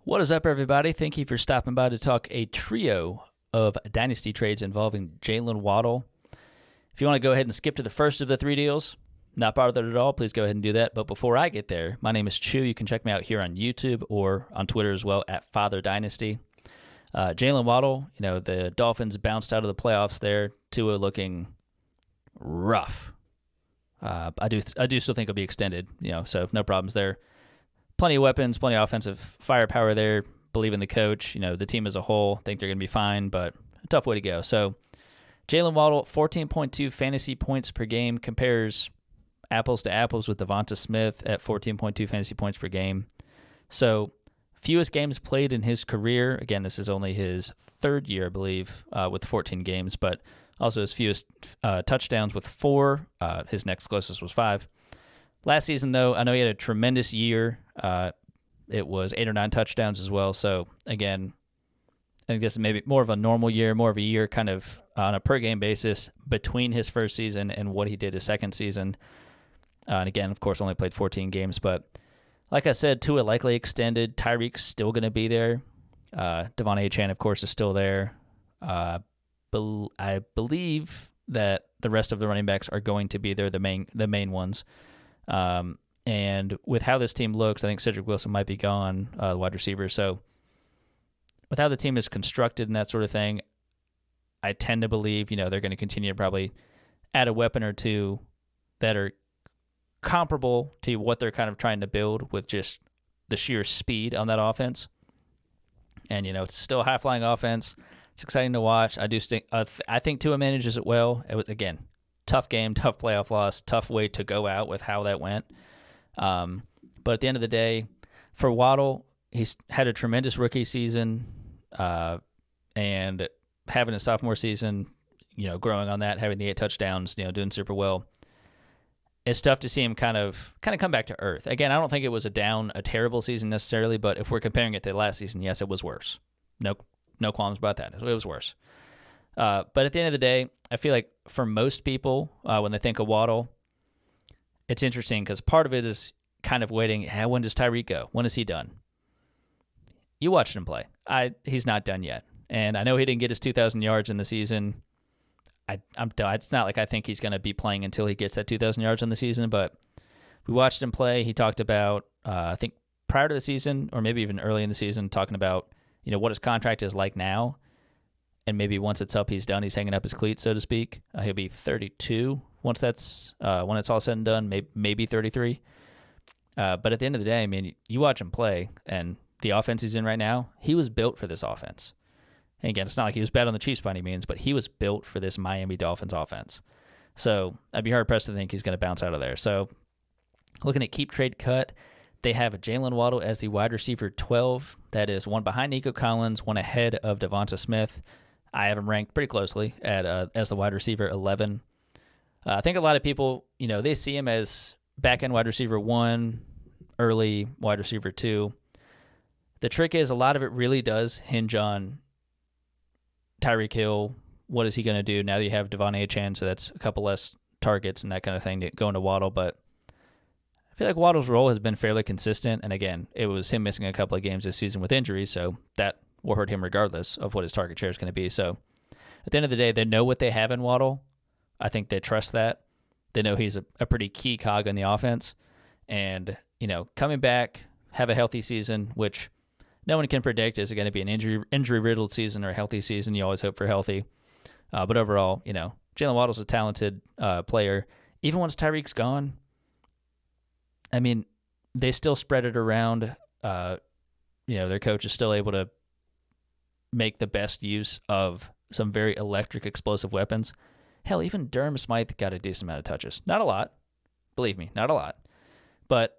What is up, everybody? Thank you for stopping by to talk a trio of Dynasty trades involving Jaylen Waddle. If you want to go ahead and skip to the first of the three deals, not bothered at all, please go ahead and do that. But before I get there, my name is Chu. You can check me out here on YouTube or on Twitter as well at Father Dynasty. Jaylen Waddle, the Dolphins bounced out of the playoffs there. Tua looking rough. I do still think it'll be extended, so no problems there. Plenty of weapons, plenty of offensive firepower there. Believe in the coach. The team as a whole, think they're going to be fine, but a tough way to go. So Jaylen Waddle, 14.2 fantasy points per game, compares apples to apples with Devonta Smith at 14.2 fantasy points per game. So fewest games played in his career. Again, this is only his third year, I believe, with 14 games, but also his fewest touchdowns with 4. His next closest was 5. Last season, though, I know he had a tremendous year. It was 8 or 9 touchdowns as well. So, again, I think this is maybe more of a normal year, more of a year kind of on a per-game basis between his first season and what he did his second season. And again, of course, only played 14 games. But like I said, Tua likely extended. Tyreek's still going to be there. Devon Achane, of course, is still there. I believe that the rest of the running backs are going to be there, the main ones. And with how this team looks, I think Cedric Wilson might be gone, the wide receiver. So with how the team is constructed and that sort of thing, I tend to believe, they're going to continue to probably add a weapon or two that are comparable to what they're kind of trying to build with just the sheer speed on that offense. And, it's still a high-flying offense. It's exciting to watch. I think Tua manages it well. It was, again, tough game, tough playoff loss, tough way to go out with how that went. But at the end of the day, for Waddle, he's had a tremendous rookie season, and having a sophomore season, growing on that, having the 8 touchdowns, doing super well. It's tough to see him kind of come back to earth. Again, I don't think it was a terrible season necessarily, but if we're comparing it to last season, yes, it was worse. No qualms about that. It was worse. But at the end of the day, I feel like for most people, when they think of Waddle, it's interesting because part of it is kind of waiting. When does Tyreek go? When is he done? You watched him play. He's not done yet. And I know he didn't get his 2,000 yards in the season. It's not like I think he's going to be playing until he gets that 2,000 yards in the season, but we watched him play. He talked about, I think prior to the season, or maybe even early in the season, talking about, what his contract is like now. And maybe once it's up, he's done. He's hanging up his cleats, so to speak. He'll be 32 once that's when it's all said and done, maybe 33. But at the end of the day, I mean, you watch him play, and the offense he's in right now, he was built for this offense. And again, it's not like he was bad on the Chiefs by any means, but he was built for this Miami Dolphins offense. So I'd be hard-pressed to think he's going to bounce out of there. So looking at keep, trade, cut, they have Jaylen Waddle as the wide receiver 12. That is one behind Nico Collins, one ahead of Devonta Smith. I have him ranked pretty closely at as the wide receiver 11. I think a lot of people, they see him as back-end wide receiver 1, early wide receiver 2. The trick is a lot of it really does hinge on Tyreek Hill. What is he going to do now that you have Devon Achane? So that's a couple less targets and that kind of thing going to Waddle. But I feel like Waddle's role has been fairly consistent. And again, it was him missing a couple of games this season with injuries, so that will hurt him regardless of what his target share is going to be. So at the end of the day, they know what they have in Waddle. I think they trust that. They know he's a pretty key cog in the offense. And, coming back, have a healthy season, which no one can predict is it going to be an injury-riddled season or a healthy season. You always hope for healthy. But overall, Jaylen Waddle's a talented player. Even once Tyreek's gone, I mean, they still spread it around. Their coach is still able to make the best use of some very electric, explosive weapons. Hell, even Durham Smythe got a decent amount of touches. Not a lot. Believe me, not a lot. But,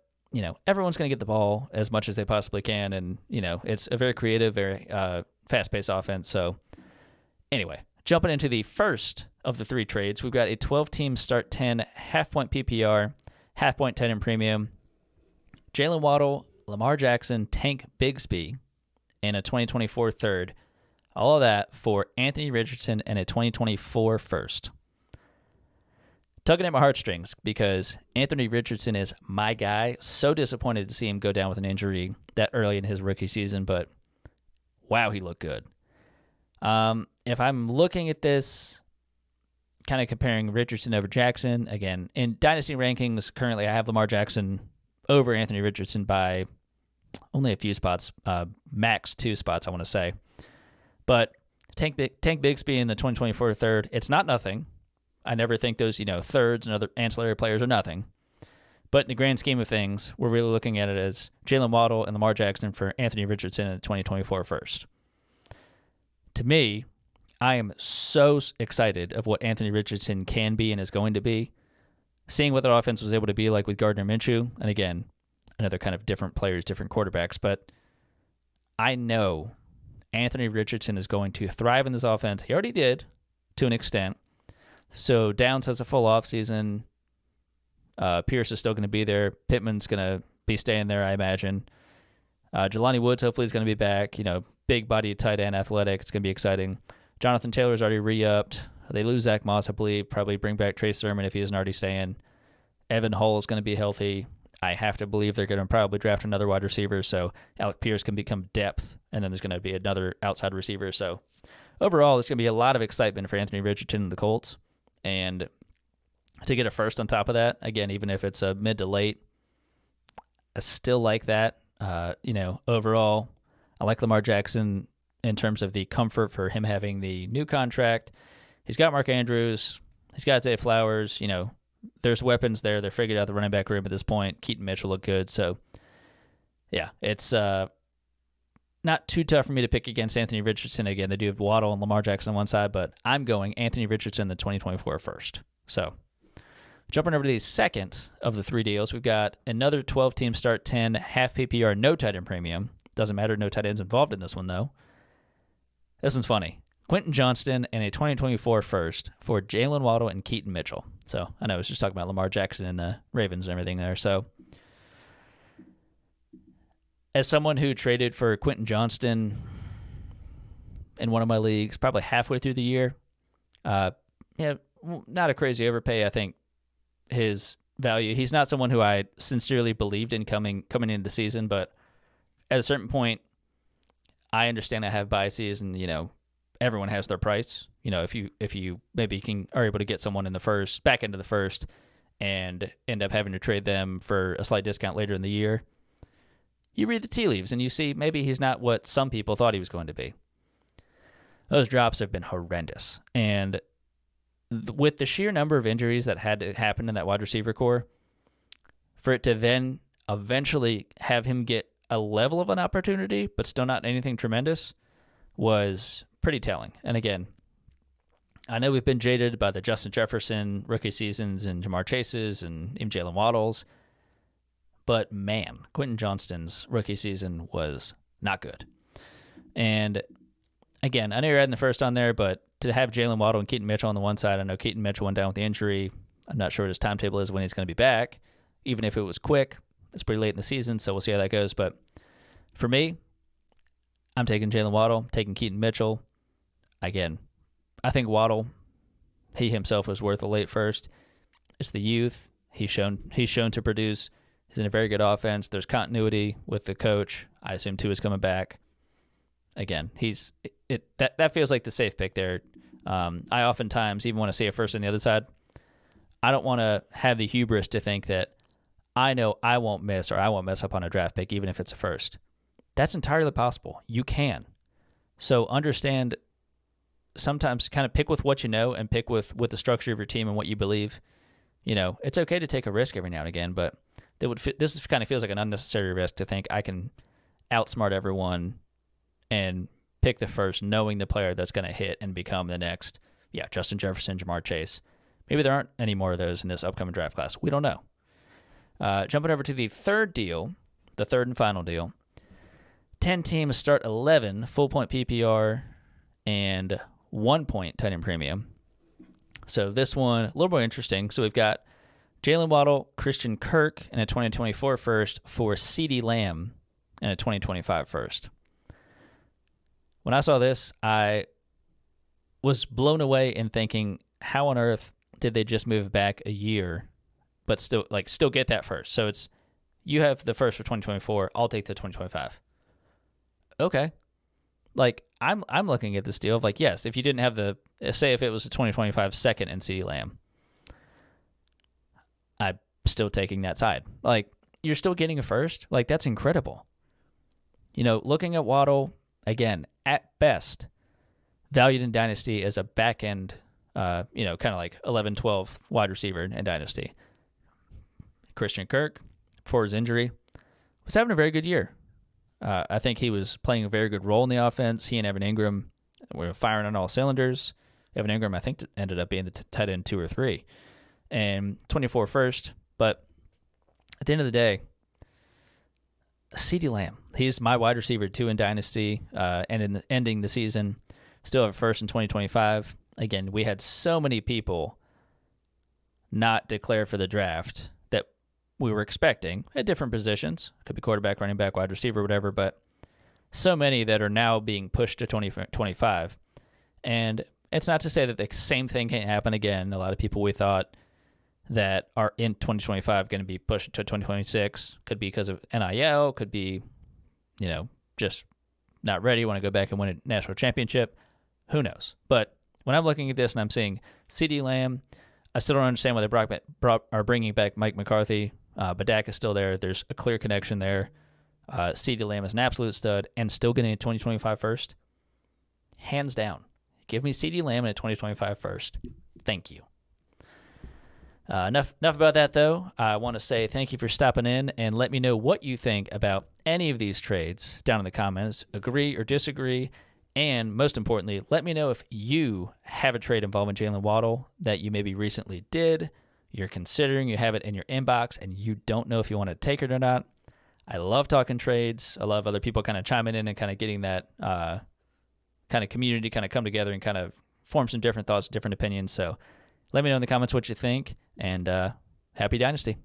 everyone's going to get the ball as much as they possibly can. And, it's a very creative, very fast-paced offense. So, anyway, jumping into the first of the 3 trades, we've got a 12-team start 10, half-point PPR, half-point 10 in premium. Jaylen Waddle, Lamar Jackson, Tank Bigsby, and a 2024 third. All of that for Anthony Richardson and a 2024 first. tugging at my heartstrings because Anthony Richardson is my guy. So disappointed to see him go down with an injury that early in his rookie season, but wow, he looked good. If I'm looking at this, kind of comparing Richardson over Jackson, again, in Dynasty rankings, currently I have Lamar Jackson over Anthony Richardson by only a few spots, max 2 spots, I want to say. But Tank Bigsby in the 2024 third, it's not nothing. I never think those, thirds and other ancillary players are nothing. But in the grand scheme of things, we're really looking at it as Jaylen Waddle and Lamar Jackson for Anthony Richardson in the 2024 first. To me, I am so excited of what Anthony Richardson can be and is going to be. Seeing what their offense was able to be like with Gardner Minshew, and again, another kind of different players, different quarterbacks, but I know Anthony Richardson is going to thrive in this offense. He already did to an extent. So Downs has a full offseason. Pierce is still going to be there. Pittman's going to be staying there, I imagine. Jelani Woods hopefully is going to be back. Big body, tight end, athletic. It's going to be exciting. Jonathan Taylor's already re-upped. They lose Zach Moss, I believe. Probably bring back Trey Sermon if he isn't already staying. Evan Hull is going to be healthy. I have to believe they're going to probably draft another wide receiver, so Alec Pierce can become depth, and then there's going to be another outside receiver. So overall, it's going to be a lot of excitement for Anthony Richardson and the Colts. And to get a first on top of that, again, even if it's a mid to late, I still like that. Overall, I like Lamar Jackson in terms of the comfort for him having the new contract. He's got Mark Andrews. He's got Zay Flowers. There's weapons there. They're figured out the running back room at this point. Keaton Mitchell looked good. So, yeah, it's not too tough for me to pick against Anthony Richardson. Again, they do have Waddle and Lamar Jackson on one side, but I'm going Anthony Richardson the 2024 first. So, jumping over to the second of the 3 deals, we've got another 12-team start 10, half PPR, no tight end premium. Doesn't matter, no tight ends involved in this one, though. This one's funny. Quentin Johnston and a 2024 first for Jaylen Waddle and Keaton Mitchell. So I know I was just talking about Lamar Jackson and the Ravens and everything there. So as someone who traded for Quentin Johnston in one of my leagues, probably halfway through the year, not a crazy overpay. I think his value, he's not someone who I sincerely believed in coming into the season, but at a certain point, I understand I have biases, and everyone has their price. If you maybe are able to get someone in the first, back into the first, and end up having to trade them for a slight discount later in the year, you read the tea leaves and you see maybe he's not what some people thought he was going to be. Those drops have been horrendous, and with the sheer number of injuries that had to happen in that wide receiver core, for it to then eventually have him get a level of an opportunity, but still not anything tremendous, was pretty telling. And again, I know we've been jaded by the Justin Jefferson rookie seasons and Jamar Chase's and even Jaylen Waddle's, but man, Quentin Johnston's rookie season was not good. And again, I know you're adding the first on there, but to have Jaylen Waddle and Keaton Mitchell on the one side, I know Keaton Mitchell went down with the injury. I'm not sure what his timetable is when he's going to be back. Even if it was quick, it's pretty late in the season, so we'll see how that goes. But for me, I'm taking Jaylen Waddle, taking Keaton Mitchell. Again, I think Waddle, he himself was worth a late first. It's the youth. He's shown to produce. He's in a very good offense. There's continuity with the coach. I assume Tua's coming back. Again, that feels like the safe pick there. I oftentimes even want to see a first on the other side. I don't want to have the hubris to think that I know I won't miss or I won't mess up on a draft pick even if it's a first. That's entirely possible. You can. So understand, sometimes kind of pick with what you know and pick with the structure of your team and what you believe. It's okay to take a risk every now and again, but this kind of feels like an unnecessary risk to think I can outsmart everyone and pick the first knowing the player that's going to hit and become the next, Justin Jefferson, Jamar Chase. Maybe there aren't any more of those in this upcoming draft class. We don't know. Jumping over to the third deal, the third and final deal. 10 teams start 11, full point PPR, and 1 point tight end premium. So this one, a little more interesting. So we've got Jaylen Waddle, Christian Kirk, and a 2024 first for CeeDee Lamb and a 2025 first. When I saw this, I was blown away in thinking, how on earth did they just move back a year, but still get that first? So it's, you have the first for 2024. I'll take the 2025. Okay. Like, I'm looking at this deal of like, yes, if you didn't have the, say if it was a 2025 second and CeeDee Lamb, I'm still taking that side. Like, you're still getting a first. Like, that's incredible. You know, looking at Waddle, again, at best, valued in Dynasty as a back end, kind of like 11, 12 wide receiver in Dynasty. Christian Kirk, before his injury, was having a very good year. I think he was playing a very good role in the offense. He and Evan Ingram were firing on all cylinders. Evan Ingram, I think, ended up being the tight end 2 or 3. And 24 first. But at the end of the day, CeeDee Lamb, he's my wide receiver 2 in Dynasty, and ending the season, still have first in 2025. Again, we had so many people not declare for the draft that we were expecting at different positions. Could be quarterback, running back, wide receiver, whatever, but so many that are now being pushed to 2025. And it's not to say that the same thing can't happen again. A lot of people we thought that are in 2025 going to be pushed to 2026. Could be because of NIL, could be, just not ready, want to go back and win a national championship. Who knows? But when I'm looking at this and I'm seeing CeeDee Lamb, I still don't understand why they are bringing back Mike McCarthy, but Dak is still there. There's a clear connection there. CeeDee Lamb is an absolute stud and still getting a 2025 first. Hands down. Give me CeeDee Lamb and a 2025 first. Thank you. Enough about that, though. I want to say thank you for stopping in, and let me know what you think about any of these trades down in the comments. Agree or disagree, and most importantly, let me know if you have a trade involving Jaylen Waddle that you maybe recently did, you're considering, you have it in your inbox, and you don't know if you want to take it or not. I love talking trades. I love other people kind of chiming in and kind of getting that kind of community kind of come together and kind of form some different thoughts, different opinions. So let me know in the comments what you think, and happy Dynasty.